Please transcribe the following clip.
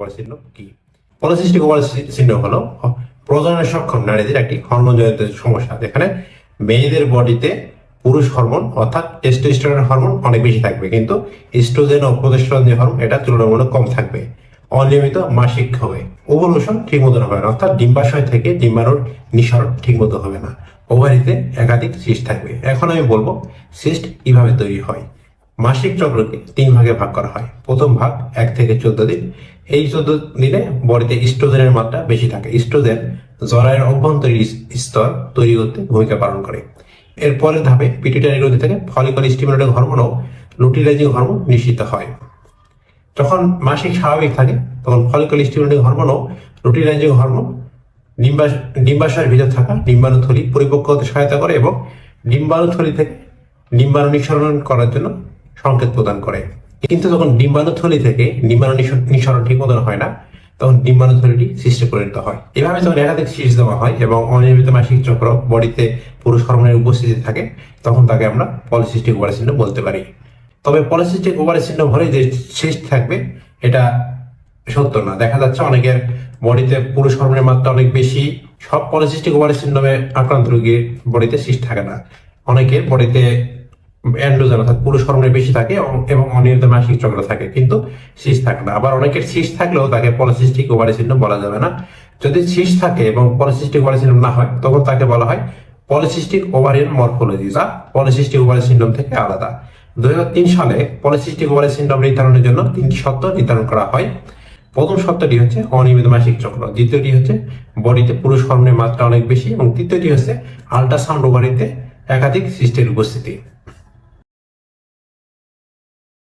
Ovary syndrome কি? Polycystic ovary syndrome হলো প্রজননে সক্ষম নারীদের একটি হরমোনজনিত সমস্যা, যেখানে মেয়েদের বডিতে পুরুষ হরমোন অর্থাৎ টেস্টোস্টেরন হরমোন অনেক বেশি থাকবে, কিন্তু ইস্ট্রোজেন ও প্রোজেস্টেরন যে হরমোন এটা তুলনামূলক কম থাকবে। অনিয়মিত মাসিক হবে, ওভুলেশন ঠিক মতো হবে না, অর্থাৎ ডিম্বাশয় থেকে ডিম্বাণুর নিঃসরণ ঠিক মতো হবে না, ওভারিতে একাধিক সিস্ট থাকবে। এখন আমি বলবো সিস্ট কিভাবে তৈরি হয়। মাসিক চক্রকে 3 ভাগে ভাগ করা হয়। প্রথম ভাগ 1 থেকে 14 দিন। এই 14 দিনে বডিতে ইস্ট্রোজেনের মাত্রা বেশি থাকে। ইস্ট্রোজেন জরায়ুর অভ্যন্তরীণ স্তর তৈরি করতে ভূমিকা পালন করে। এর পরের ধাপে পিটুইটারি গ্রন্থি থেকে ফলিকল স্টিমুলেটিং হরমোন ও লুটিলাইজিং হরমোন নিঃসৃত হয়। যখন মাসিক স্বাভাবিক থাকে তখন ফলিকল স্টিমুলেটিং হরমোন ও লুটিলাইজিং হরমোন ডিম্বাশয়ের ভিতর থাকা ডিম্বাণুথলি পরিপক্ক হতে সহায়তা করে এবং ডিম্বাণুথলি থেকে ডিম্বাণু নিঃসরণ করার জন্য সংকেত প্রদান করে। কিন্তু যখন ডিম্বাণুথলি থেকে ডিম্বাণু নিঃসরণ ঠিক মতন হয় না, তখন ডিম্বাণুথলিটি সিস্টে পরিণত হয়। এভাবে যখন একাধিক সিস্ট দেওয়া হয় এবং অনিয়মিত মাসিক চক্র বডিতে পুরুষ হরমোনের উপস্থিতি থাকে, তখন তাকে আমরা পলিসিস্টিক ওভারি সিনড্রোম বলতে পারি। তবে পলিসিস্টিক ওভারি সিনড্রোম হলে যে সিস্ট থাকবে এটা সত্য না। দেখা যাচ্ছে অনেকের বডিতে পুরুষ হরমোনের মাত্রা অনেক বেশি। সব পলিসিস্টিক ওভারি সিনড্রোমে আক্রান্ত রোগীর বডিতে সিস্ট থাকে না। অনেকের বডিতে অ্যান্ড্রোজেন অর্থাৎ পুরুষ হরমোনের বেশি থাকে এবং অনিয়মিত মাসিক চক্র থাকে, কিন্তু সিস্ট থাকে না। আবার অনেকের সিস্ট থাকলেও তাকে পলিসিস্টিক ওভারি সিনড্রোম বলা যাবে না। যদি সিস্ট থাকে এবং পলিসিস্টিক ওভারি সিনড্রোম না হয়, তখন তাকে বলা হয় পলিসিস্টিক ওভারিয়ান মরফোলজি, যা পলিসিস্টিক ওভারি সিনড্রোম থেকে আলাদা। 2003 সালে পলিসিস্টিক ওভারি সিনড্রোম নির্ধারণের জন্য 3টি শর্ত নির্ধারণ করা হয়। প্রথম শর্তটি হচ্ছে অনিয়মিত মাসিক চক্র, দ্বিতীয়টি হচ্ছে বডিতে পুরুষ হরমোনের মাত্রা অনেক বেশি এবং তৃতীয়টি হচ্ছে আল্ট্রাসাউন্ড ওভারিতে একাধিক সিস্টের উপস্থিতি।